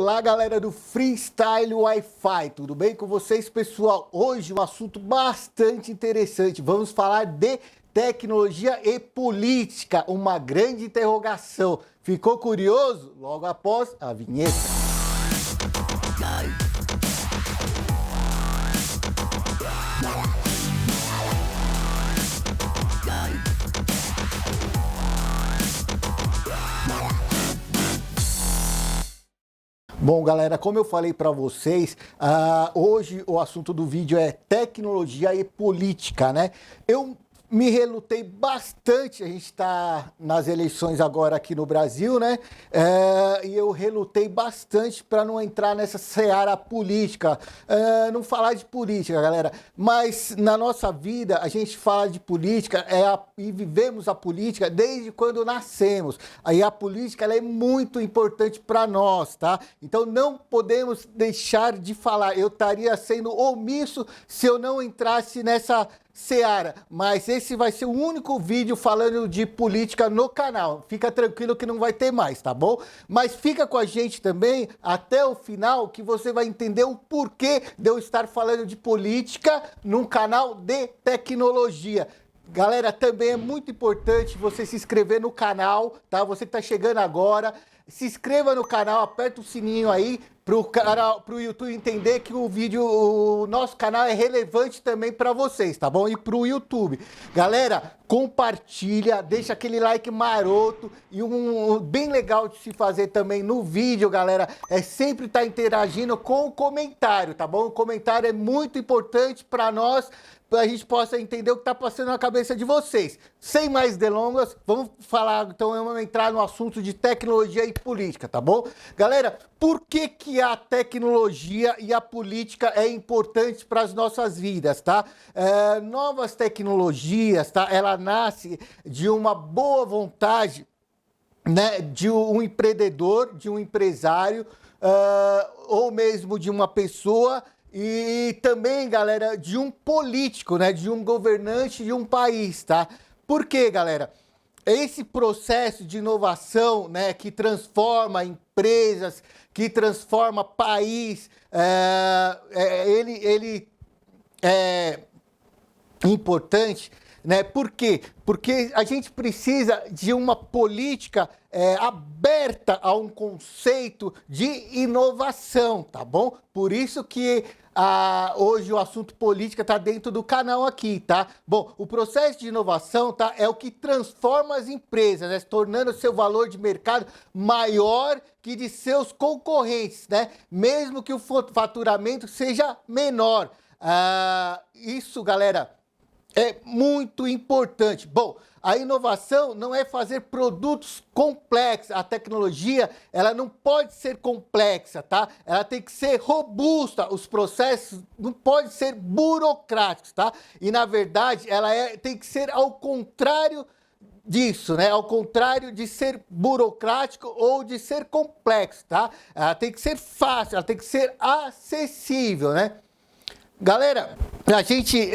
Olá, galera do Freestyle Wi-Fi, tudo bem com vocês, pessoal? Hoje um assunto bastante interessante. Vamos falar de tecnologia e política, uma grande interrogação. Ficou curioso? Logo após a vinheta. Bom, galera, como eu falei para vocês, hoje o assunto do vídeo é tecnologia e política, né? Eu me relutei bastante, a gente está nas eleições agora aqui no Brasil, né? E eu relutei bastante para não entrar nessa seara política, não falar de política, galera, mas na nossa vida a gente fala de política e vivemos a política desde quando nascemos. Aí a política ela é muito importante para nós, tá? Então não podemos deixar de falar. Eu estaria sendo omisso se eu não entrasse nessa seara, mas esse vai ser o único vídeo falando de política no canal. Fica tranquilo que não vai ter mais, tá bom? Mas fica com a gente também até o final que você vai entender o porquê de eu estar falando de política num canal de tecnologia. Galera, também é muito importante você se inscrever no canal, tá? Você que tá chegando agora, se inscreva no canal, aperta o sininho aí pro YouTube entender que o nosso canal é relevante também para vocês, tá bom? E pro YouTube. Galera, compartilha, deixa aquele like maroto e um bem legal de se fazer também no vídeo, galera, é sempre estar interagindo com o comentário, tá bom? O comentário é muito importante para nós, para a gente possa entender o que está passando na cabeça de vocês. Sem mais delongas, vamos falar, então vamos entrar no assunto de tecnologia e política, tá bom? Galera, por que a tecnologia e a política é importante para as nossas vidas, tá? Novas tecnologias, tá? Ela nasce de uma boa vontade, né? De um empreendedor, de um empresário, ou mesmo de uma pessoa. E também, galera, de um político, né? De um governante de um país, tá? Por quê, galera? Esse processo de inovação, né? Que transforma empresas, que transforma país, ele é importante, né? Por quê? Porque a gente precisa de uma política aberta a um conceito de inovação, tá bom? Por isso que hoje o assunto política está dentro do canal aqui, tá? Bom, o processo de inovação, tá, é o que transforma as empresas, né, tornando seu valor de mercado maior que de seus concorrentes, né? Mesmo que o faturamento seja menor. Isso, galera, é muito importante. Bom, a inovação não é fazer produtos complexos. A tecnologia, ela não pode ser complexa, tá? Ela tem que ser robusta. Os processos não podem ser burocráticos, tá? E, na verdade, ela tem que ser ao contrário disso, né? Ao contrário de ser burocrático ou de ser complexo, tá? Ela tem que ser fácil, ela tem que ser acessível, né? Galera, a gente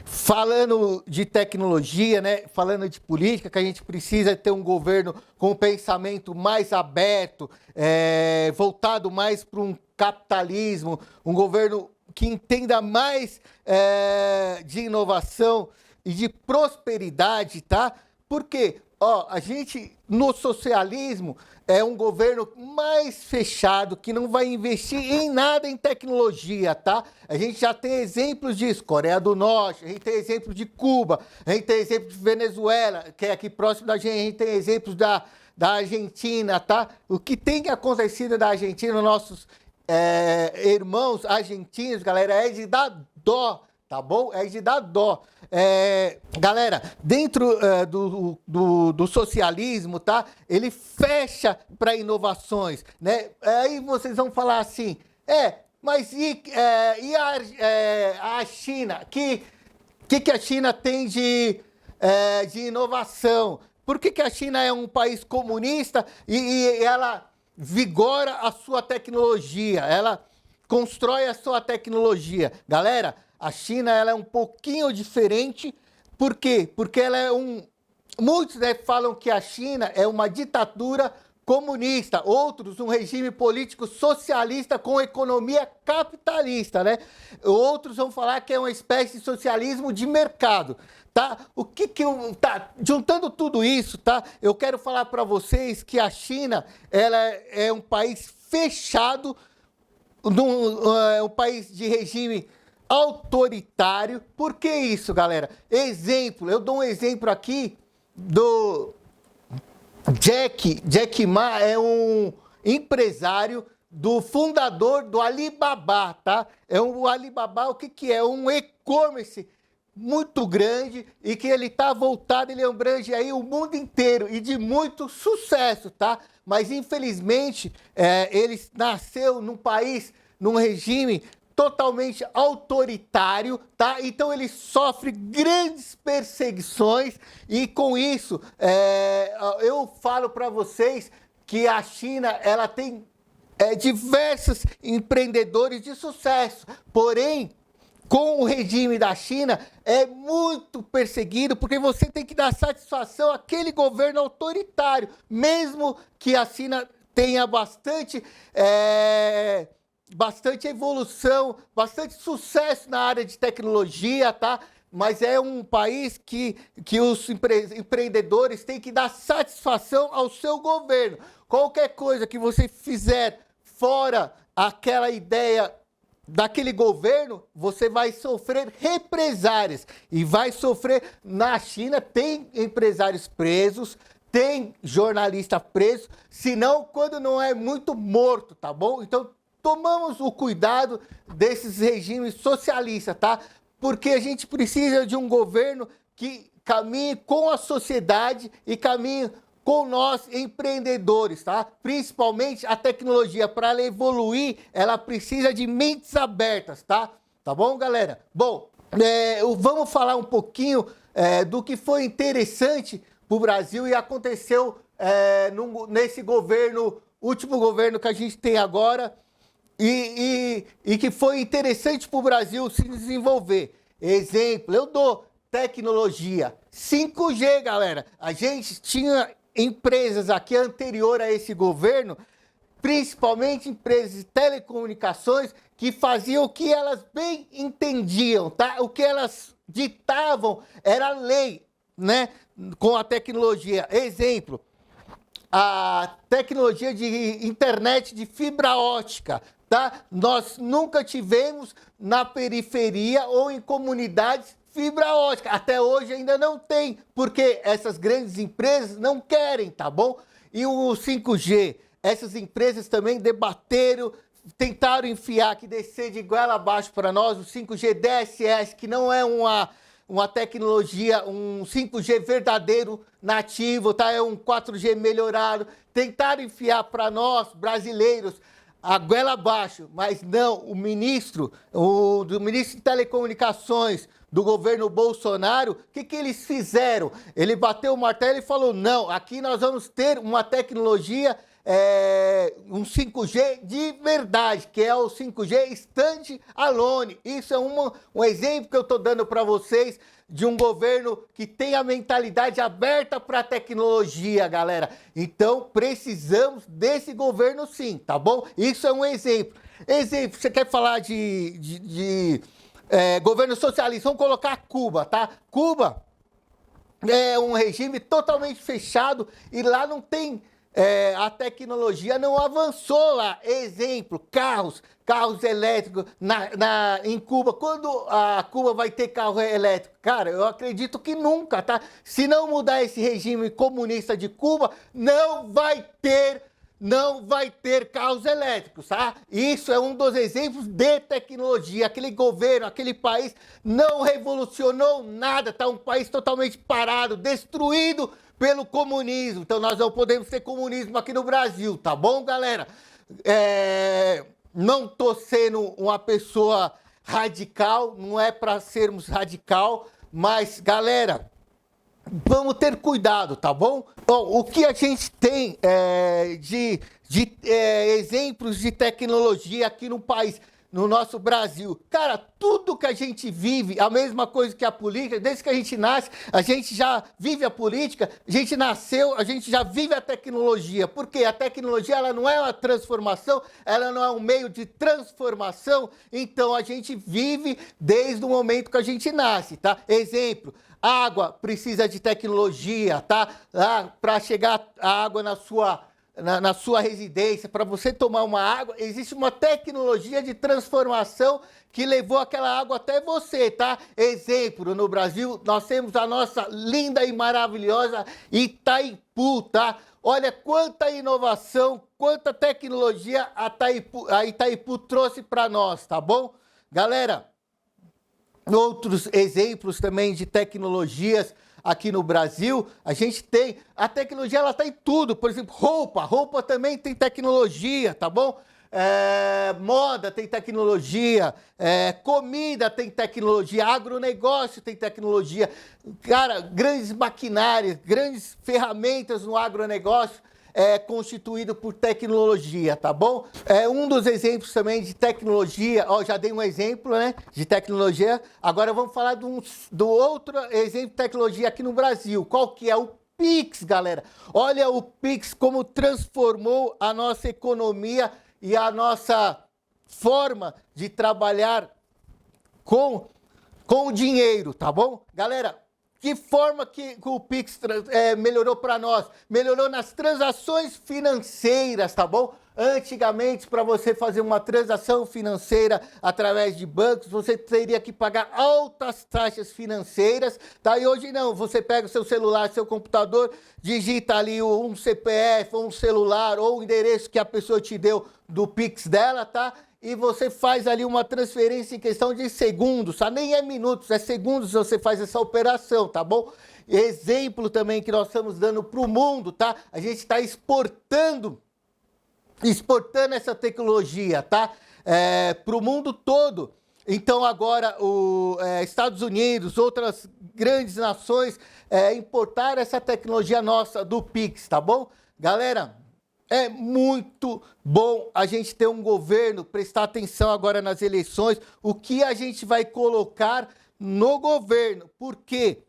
falando de tecnologia, né, falando de política, que a gente precisa ter um governo com um pensamento mais aberto, voltado mais para um capitalismo, um governo que entenda mais de inovação e de prosperidade, tá? Por quê? A gente, no socialismo, é um governo mais fechado, que não vai investir em nada em tecnologia, tá? A gente já tem exemplos disso, Coreia do Norte, a gente tem exemplos de Cuba, a gente tem exemplos de Venezuela, que é aqui próximo da gente, a gente tem exemplos da Argentina, tá? O que tem acontecido da Argentina, nossos irmãos argentinos, galera, é de dar dó, tá bom? É de dar dó. Galera, dentro do socialismo, tá? Ele fecha para inovações, né? Aí vocês vão falar assim, mas e a China? Que a China tem de inovação? Por que a China é um país comunista e ela vigora a sua tecnologia? Ela constrói a sua tecnologia. Galera, a China ela é um pouquinho diferente. Por quê? Porque ela é muitos, né, falam que a China é uma ditadura comunista, outros um regime político socialista com economia capitalista, né? Outros vão falar que é uma espécie de socialismo de mercado, tá? Juntando tudo isso, tá? Eu quero falar para vocês que a China, ela é um país fechado, um país de regime autoritário. Por que isso, galera? Exemplo, eu dou um exemplo aqui do Jack Ma, é um empresário do fundador do Alibaba, tá? O Alibaba, o que é? Um e-commerce muito grande e que ele tá voltado, ele abrange aí o mundo inteiro e de muito sucesso, tá? Mas infelizmente ele nasceu num país, num regime totalmente autoritário, tá? Então ele sofre grandes perseguições e com isso eu falo para vocês que a China ela tem diversos empreendedores de sucesso, porém com o regime da China é muito perseguido porque você tem que dar satisfação àquele governo autoritário, mesmo que a China tenha bastante evolução, bastante sucesso na área de tecnologia, tá? Mas é um país que os empreendedores têm que dar satisfação ao seu governo. Qualquer coisa que você fizer fora aquela ideia daquele governo, você vai sofrer represárias e vai sofrer. Na China tem empresários presos, tem jornalista preso, senão quando não é muito morto, tá bom? Então tomamos o cuidado desses regimes socialistas, tá? Porque a gente precisa de um governo que caminhe com a sociedade e caminhe com nós empreendedores, tá? Principalmente a tecnologia, para ela evoluir, ela precisa de mentes abertas, tá? Tá bom, galera? Bom, vamos falar um pouquinho do que foi interessante para o Brasil e aconteceu nesse governo, último governo que a gente tem agora, e que foi interessante para o Brasil se desenvolver. Exemplo, eu dou tecnologia 5G, galera. A gente tinha empresas aqui anterior a esse governo, principalmente empresas de telecomunicações, que faziam o que elas bem entendiam, tá? O que elas ditavam era lei, né? Com a tecnologia. Exemplo, a tecnologia de internet de fibra ótica, tá? Nós nunca tivemos na periferia ou em comunidades fibra ótica. Até hoje ainda não tem, porque essas grandes empresas não querem, tá bom? E o 5G, essas empresas também debateram, tentaram enfiar que descer de goela abaixo para nós, o 5G DSS, que não é uma tecnologia, um 5G verdadeiro, nativo, tá? É um 4G melhorado. Tentaram enfiar para nós, brasileiros, a goela abaixo, mas não, o ministro de Telecomunicações do governo Bolsonaro, o que eles fizeram? Ele bateu o martelo e falou, não, aqui nós vamos ter uma tecnologia, um 5G de verdade, que é o 5G Stand-Alone. Isso é um exemplo que eu estou dando para vocês de um governo que tem a mentalidade aberta para a tecnologia, galera. Então, precisamos desse governo sim, tá bom? Isso é um exemplo. Exemplo, você quer falar de governo socialista? Vamos colocar Cuba, tá? Cuba é um regime totalmente fechado e lá não tem... a tecnologia não avançou lá. Exemplo, carros elétricos em Cuba. Quando a Cuba vai ter carro elétrico? Cara, eu acredito que nunca, tá? Se não mudar esse regime comunista de Cuba, não vai ter carros elétricos, tá? Isso é um dos exemplos de tecnologia. Aquele governo, aquele país não revolucionou nada, tá? Um país totalmente parado, destruído pelo comunismo. Então nós não podemos ter comunismo aqui no Brasil, tá bom, galera? Não tô sendo uma pessoa radical, não é para sermos radical, mas, galera, vamos ter cuidado, tá bom? Bom, o que a gente tem de exemplos de tecnologia aqui no país? no nosso Brasil. Cara, tudo que a gente vive, a mesma coisa que a política, desde que a gente nasce, a gente já vive a política, a gente nasceu, a gente já vive a tecnologia. Por quê? A tecnologia, ela não é uma transformação, ela não é um meio de transformação, então a gente vive desde o momento que a gente nasce, tá? Exemplo, água precisa de tecnologia, tá? Para chegar a água na sua residência, para você tomar uma água, existe uma tecnologia de transformação que levou aquela água até você, tá? Exemplo, no Brasil, nós temos a nossa linda e maravilhosa Itaipu, tá? Olha quanta inovação, quanta tecnologia a Itaipu trouxe para nós, tá bom? Galera, outros exemplos também de tecnologias aqui no Brasil, a gente tem, a tecnologia ela está em tudo, por exemplo, roupa também tem tecnologia, tá bom? Moda tem tecnologia, comida tem tecnologia, agronegócio tem tecnologia, cara, grandes maquinários, grandes ferramentas no agronegócio, constituído por tecnologia, tá bom? Um dos exemplos também de tecnologia, já dei um exemplo, né, de tecnologia, agora vamos falar do outro exemplo de tecnologia aqui no Brasil. Qual que é? O Pix, galera. Olha o Pix como transformou a nossa economia e a nossa forma de trabalhar com o dinheiro, tá bom? Galera, que forma que o Pix melhorou para nós? Melhorou nas transações financeiras, tá bom? Antigamente, para você fazer uma transação financeira através de bancos, você teria que pagar altas taxas financeiras, tá? E hoje não, você pega o seu celular, seu computador, digita ali um CPF, ou um celular, ou o endereço que a pessoa te deu do Pix dela, tá? E você faz ali uma transferência em questão de segundos, tá? Nem é minutos, é segundos você faz essa operação, tá bom? Exemplo também que nós estamos dando para o mundo, tá? A gente está exportando essa tecnologia, tá? Para o mundo todo. Então agora os Estados Unidos, outras grandes nações, importaram essa tecnologia nossa do Pix, tá bom? Galera, é muito bom a gente ter um governo, prestar atenção agora nas eleições, o que a gente vai colocar no governo, porque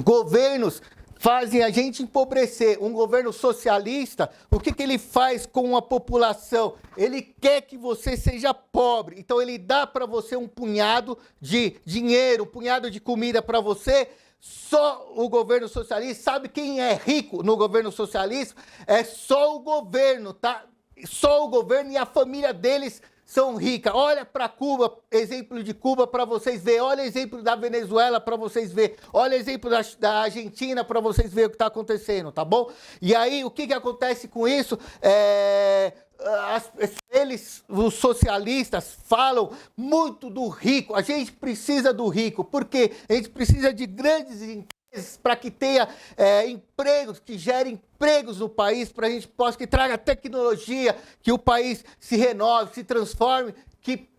governos fazem a gente empobrecer. Um governo socialista, o que ele faz com a população? Ele quer que você seja pobre, então ele dá para você um punhado de dinheiro, um punhado de comida para você. Só o governo socialista, sabe quem é rico no governo socialista? É só o governo, tá? Só o governo e a família deles são ricas. Olha para Cuba, exemplo de Cuba para vocês verem. Olha exemplo da Venezuela para vocês verem. Olha exemplo da Argentina para vocês verem o que está acontecendo, tá bom? E aí, o que acontece com isso? Os socialistas, falam muito do rico. A gente precisa do rico, porque a gente precisa de grandes empresas para que tenha empregos, que gerem empregos no país, para a gente possa, que traga tecnologia, que o país se renove, se transforme, que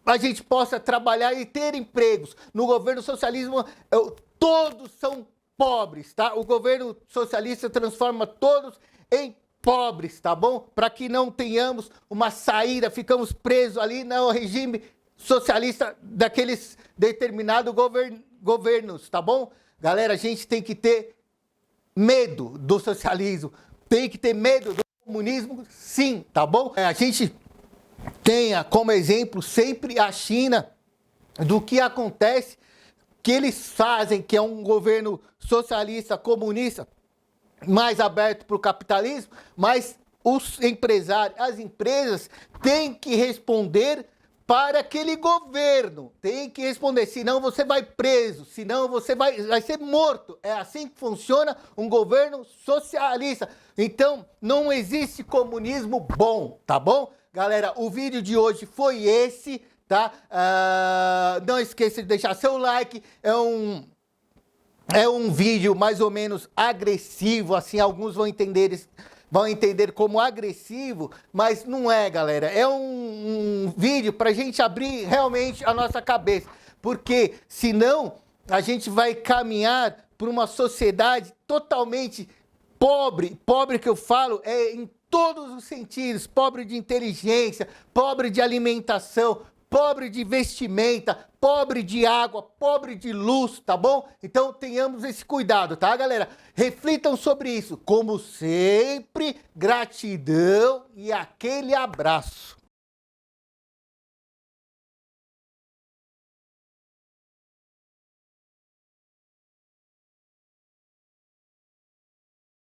a gente possa trabalhar e ter empregos. No governo socialismo, todos são pobres, tá? O governo socialista transforma todos em pobres, tá bom? Para que não tenhamos uma saída, ficamos presos ali no regime socialista daqueles determinados governos, tá bom? Galera, a gente tem que ter medo do socialismo, tem que ter medo do comunismo, sim, tá bom? A gente tenha como exemplo sempre a China, do que acontece, que eles fazem, que é um governo socialista, comunista, mais aberto para o capitalismo, mas os empresários, as empresas têm que responder para aquele governo, tem que responder, senão você vai preso, senão você vai ser morto. É assim que funciona um governo socialista. Então, não existe comunismo bom, tá bom? Galera, o vídeo de hoje foi esse, tá? Não esqueça de deixar seu like, é um vídeo mais ou menos agressivo, assim, alguns vão entender como agressivo, mas não é, galera. É um vídeo para a gente abrir realmente a nossa cabeça, porque senão a gente vai caminhar para uma sociedade totalmente pobre. Pobre que eu falo é em todos os sentidos, pobre de inteligência, pobre de alimentação, pobre de vestimenta, pobre de água, pobre de luz, tá bom? Então tenhamos esse cuidado, tá, galera? Reflitam sobre isso. Como sempre, gratidão e aquele abraço.